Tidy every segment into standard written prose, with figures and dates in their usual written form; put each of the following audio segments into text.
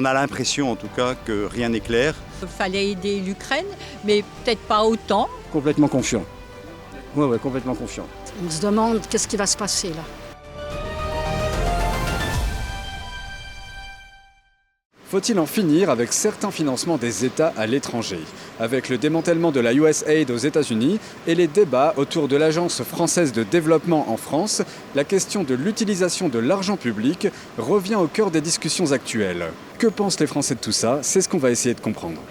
On a l'impression en tout cas que rien n'est clair. Il fallait aider l'Ukraine, mais peut-être pas autant. Complètement confiant. Ouais, complètement confiant. On se demande qu'est-ce qui va se passer là. Faut-il en finir avec certains financements des États à l'étranger? Avec le démantèlement de la USAID aux États-Unis et les débats autour de l'Agence française de développement en France, la question de l'utilisation de l'argent public revient au cœur des discussions actuelles. Que pensent les Français de tout ça? C'est ce qu'on va essayer de comprendre.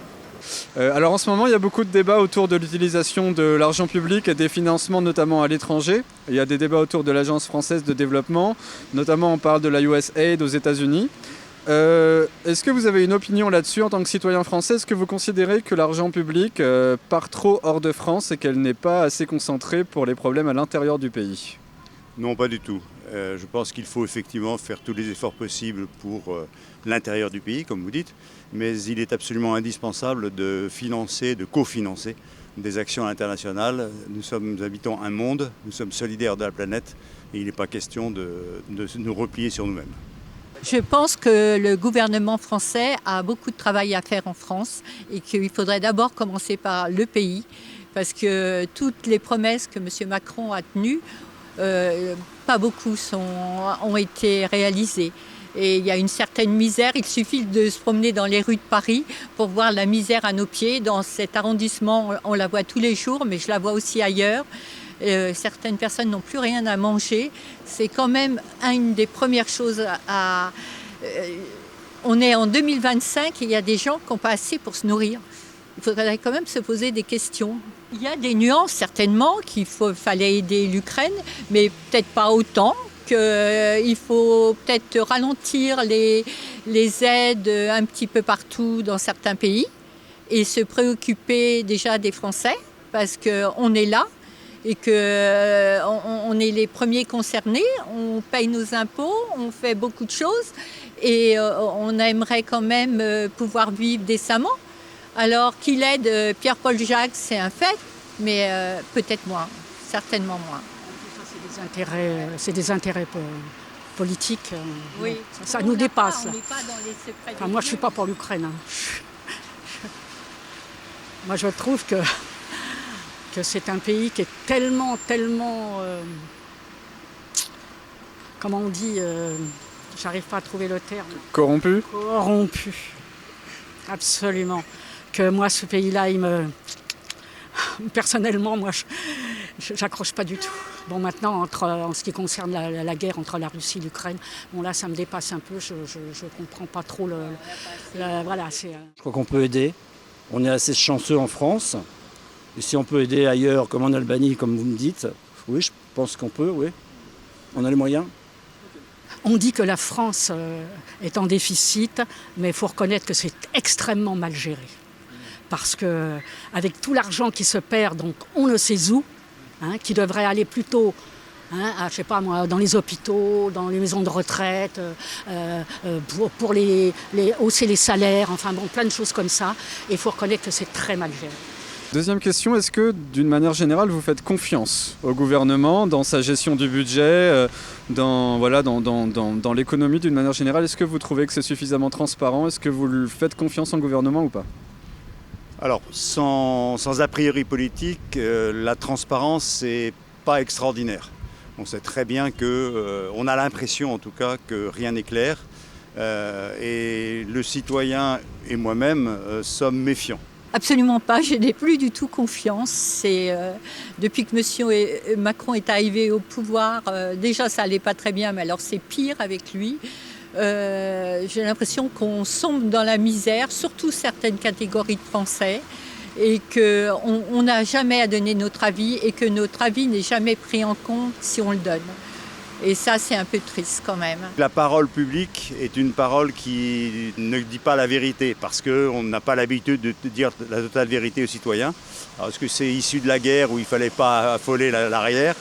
Alors en ce moment, il y a beaucoup de débats autour de l'utilisation de l'argent public et des financements, notamment à l'étranger. Il y a des débats autour de l'Agence française de développement, notamment on parle de la USAID aux États-Unis. Est-ce que vous avez une opinion là-dessus en tant que citoyen français? Est-ce que vous considérez que l'argent public part trop hors de France et qu'elle n'est pas assez concentrée pour les problèmes à l'intérieur du pays? Non, pas du tout. Je pense qu'il faut effectivement faire tous les efforts possibles pour l'intérieur du pays, comme vous dites, mais il est absolument indispensable de financer, de cofinancer des actions internationales. Nous habitons un monde, nous sommes solidaires de la planète et il n'est pas question de nous replier sur nous-mêmes. Je pense que le gouvernement français a beaucoup de travail à faire en France et qu'il faudrait d'abord commencer par le pays parce que toutes les promesses que M. Macron a tenues, pas beaucoup ont été réalisées. Et il y a une certaine misère, il suffit de se promener dans les rues de Paris pour voir la misère à nos pieds. Dans cet arrondissement, on la voit tous les jours, mais je la vois aussi ailleurs. Certaines personnes n'ont plus rien à manger. C'est quand même une des premières choses on est en 2025 et il y a des gens qui n'ont pas assez pour se nourrir. Il faudrait quand même se poser des questions. Il y a des nuances certainement fallait aider l'Ukraine, mais peut-être pas autant. Il faut peut-être ralentir les aides un petit peu partout dans certains pays et se préoccuper déjà des Français parce qu'on est là. Et qu'on est les premiers concernés, on paye nos impôts, on fait beaucoup de choses et on aimerait quand même pouvoir vivre décemment. Alors qu'il aide Pierre-Paul Jacques, c'est un fait, mais peut-être moins, certainement moins. C'est des intérêts politiques. Oui. Ça nous dépasse. On n'est pas dans les secrets. Enfin, moi, je ne suis pas pour l'Ukraine. Hein. Moi, je trouve que c'est un pays qui est tellement, comment on dit, j'arrive pas à trouver le terme. Corrompu? Corrompu, absolument. Que moi, ce pays-là, personnellement, moi, j'accroche pas du tout. Bon, maintenant, en ce qui concerne la guerre entre la Russie et l'Ukraine, bon là, ça me dépasse un peu, je comprends pas trop voilà, c'est... Je crois qu'on peut aider. On est assez chanceux en France. Et si on peut aider ailleurs, comme en Albanie, comme vous me dites, oui, je pense qu'on peut, oui. On a les moyens. On dit que la France est en déficit, mais il faut reconnaître que c'est extrêmement mal géré. Parce qu'avec tout l'argent qui se perd, donc on ne sait où, qui devrait aller plutôt je sais pas moi, dans les hôpitaux, dans les maisons de retraite, pour hausser les salaires, enfin bon, plein de choses comme ça. Et il faut reconnaître que c'est très mal géré. Deuxième question, est-ce que d'une manière générale vous faites confiance au gouvernement dans sa gestion du budget, dans l'économie d'une manière générale? Est-ce que vous trouvez que c'est suffisamment transparent? Est-ce que vous faites confiance en gouvernement ou pas? Alors, sans a priori politique, la transparence n'est pas extraordinaire. On sait très bien on a l'impression en tout cas que rien n'est clair et le citoyen et moi-même sommes méfiants. Absolument pas, je n'ai plus du tout confiance. Depuis que M. Macron est arrivé au pouvoir, déjà ça n'allait pas très bien, mais alors c'est pire avec lui. J'ai l'impression qu'on sombre dans la misère, surtout certaines catégories de Français, et qu'on n'a jamais à donner notre avis et que notre avis n'est jamais pris en compte si on le donne. Et ça, c'est un peu triste quand même. La parole publique est une parole qui ne dit pas la vérité parce qu'on n'a pas l'habitude de dire la totale vérité aux citoyens. Alors, est-ce que c'est issu de la guerre où il ne fallait pas affoler l'arrière?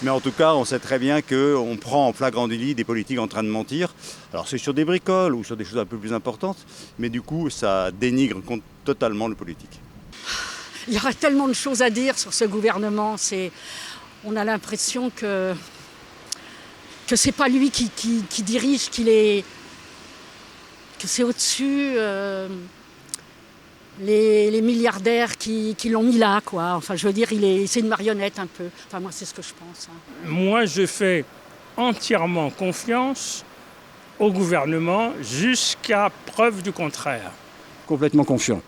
Mais en tout cas, on sait très bien qu'on prend en flagrant délit des politiques en train de mentir. Alors c'est sur des bricoles ou sur des choses un peu plus importantes, mais du coup, ça dénigre totalement le politique. Il y aurait tellement de choses à dire sur ce gouvernement. On a l'impression que c'est pas lui qui dirige, qu'il est que c'est au-dessus les milliardaires qui l'ont mis là, quoi. Enfin, je veux dire, c'est une marionnette un peu. Enfin, moi, c'est ce que je pense. Moi, je fais entièrement confiance au gouvernement jusqu'à preuve du contraire. Complètement confiant.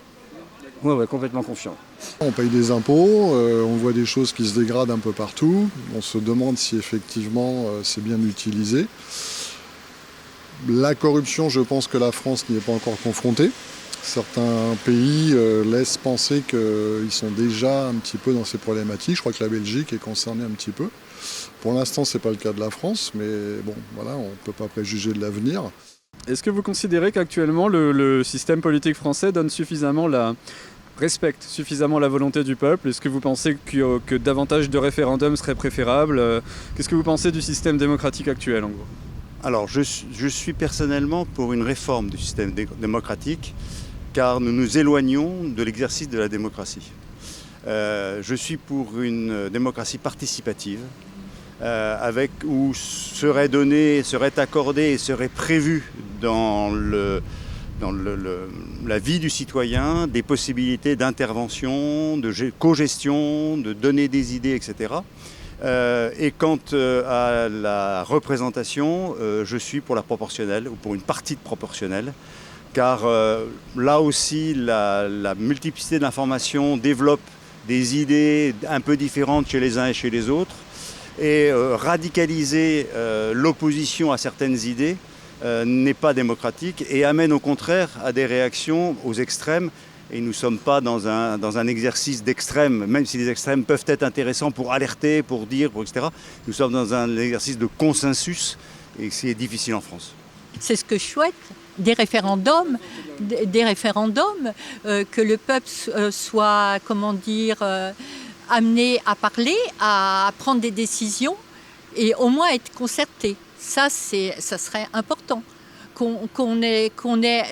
Ouais, complètement confiant. On paye des impôts, on voit des choses qui se dégradent un peu partout. On se demande si effectivement c'est bien utilisé. La corruption, je pense que la France n'y est pas encore confrontée. Certains pays laissent penser qu'ils sont déjà un petit peu dans ces problématiques. Je crois que la Belgique est concernée un petit peu. Pour l'instant, ce n'est pas le cas de la France, mais bon, voilà, on ne peut pas préjuger de l'avenir. Est-ce que vous considérez qu'actuellement le système politique français respecte suffisamment la volonté du peuple? Est-ce que vous pensez que davantage de référendums serait préférable? Qu'est-ce que vous pensez du système démocratique actuel en gros? Alors je suis personnellement pour une réforme du système démocratique, car nous nous éloignons de l'exercice de la démocratie. Je suis pour une démocratie participative, où serait donné, serait accordé et serait prévu dans la vie du citoyen des possibilités d'intervention, de co-gestion, de donner des idées, etc. Et quant à la représentation, je suis pour la proportionnelle ou pour une partie de proportionnelle, car là aussi la multiplicité de l'information développe des idées un peu différentes chez les uns et chez les autres, et radicaliser l'opposition à certaines idées n'est pas démocratique et amène au contraire à des réactions aux extrêmes. Et nous ne sommes pas dans un exercice d'extrême, même si les extrêmes peuvent être intéressants pour alerter, pour dire, etc. Nous sommes dans un exercice de consensus et c'est difficile en France. C'est ce que je souhaite, des référendums, que le peuple soit, amené à parler, à prendre des décisions et au moins être concerté. Ça serait important, qu'on ait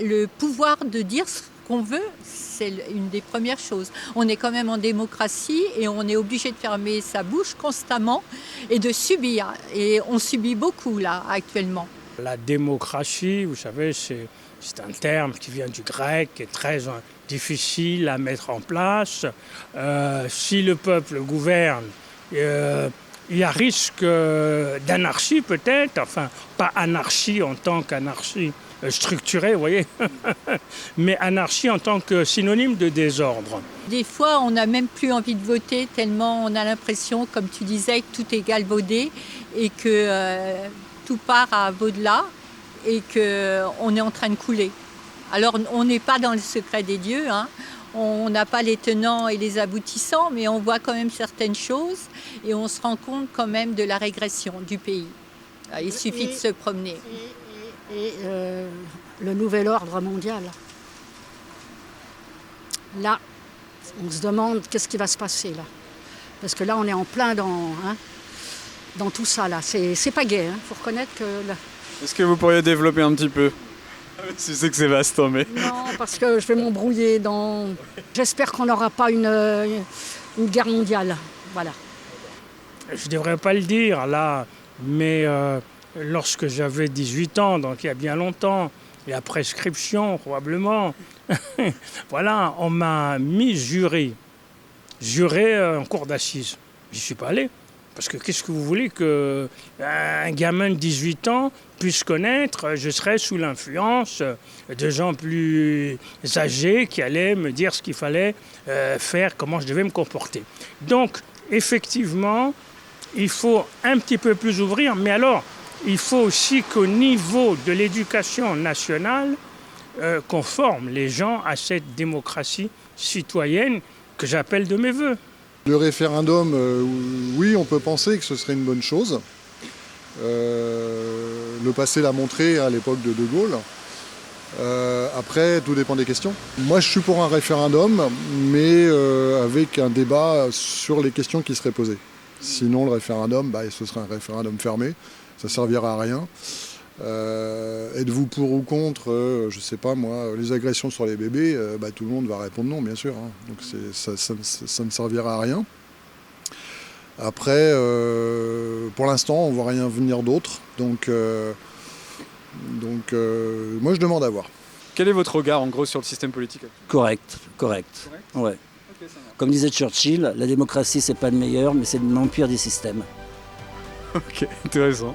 le pouvoir de dire ce qu'on veut. C'est une des premières choses. On est quand même en démocratie et on est obligé de fermer sa bouche constamment et de subir. Et on subit beaucoup là actuellement. La démocratie, vous savez, c'est un terme qui vient du grec, qui est très difficile à mettre en place. Si le peuple gouverne, il y a risque d'anarchie peut-être, enfin pas anarchie en tant qu'anarchie structurée, vous voyez, mais anarchie en tant que synonyme de désordre. Des fois, on n'a même plus envie de voter tellement on a l'impression, comme tu disais, que tout est galvaudé et que tout part à Vaudela et qu'on est en train de couler. Alors, on n'est pas dans le secret des dieux, hein. On n'a pas les tenants et les aboutissants, mais on voit quand même certaines choses et on se rend compte quand même de la régression du pays. Il suffit de se promener. Et le nouvel ordre mondial. Là, on se demande qu'est-ce qui va se passer là. Parce que là, on est en plein dans tout ça là. C'est pas gai, hein. Faut reconnaître que là... Est-ce que vous pourriez développer un petit peu? Je sais que c'est vaste, mais... Non, parce que je vais m'embrouiller dans... J'espère qu'on n'aura pas une guerre mondiale. Voilà. Je ne devrais pas le dire là, mais lorsque j'avais 18 ans, donc il y a bien longtemps, et à prescription probablement, voilà, on m'a mis juré en cour d'assises. J'y suis pas allé. Parce que qu'est-ce que vous voulez qu'un gamin de 18 ans puisse connaître? Je serais sous l'influence de gens plus âgés qui allaient me dire ce qu'il fallait faire, comment je devais me comporter. Donc, effectivement, il faut un petit peu plus ouvrir, mais alors, il faut aussi qu'au niveau de l'éducation nationale, qu'on forme les gens à cette démocratie citoyenne que j'appelle de mes voeux. Le référendum, oui, on peut penser que ce serait une bonne chose. Le passé l'a montré à l'époque de Gaulle. Après, tout dépend des questions. Moi, je suis pour un référendum, mais avec un débat sur les questions qui seraient posées. Sinon, le référendum, ce serait un référendum fermé. Ça ne servira à rien. Êtes-vous pour ou contre, je ne sais pas moi, les agressions sur les bébés? Tout le monde va répondre non, bien sûr. Hein. Donc ça ne servira à rien. Après, pour l'instant, on ne voit rien venir d'autre. Donc moi, je demande à voir. Quel est votre regard en gros sur le système politique? Correct. Ouais. Ok, ça marche. Comme disait Churchill, la démocratie, c'est pas le meilleur, mais c'est l'empire des systèmes. Ok, intéressant.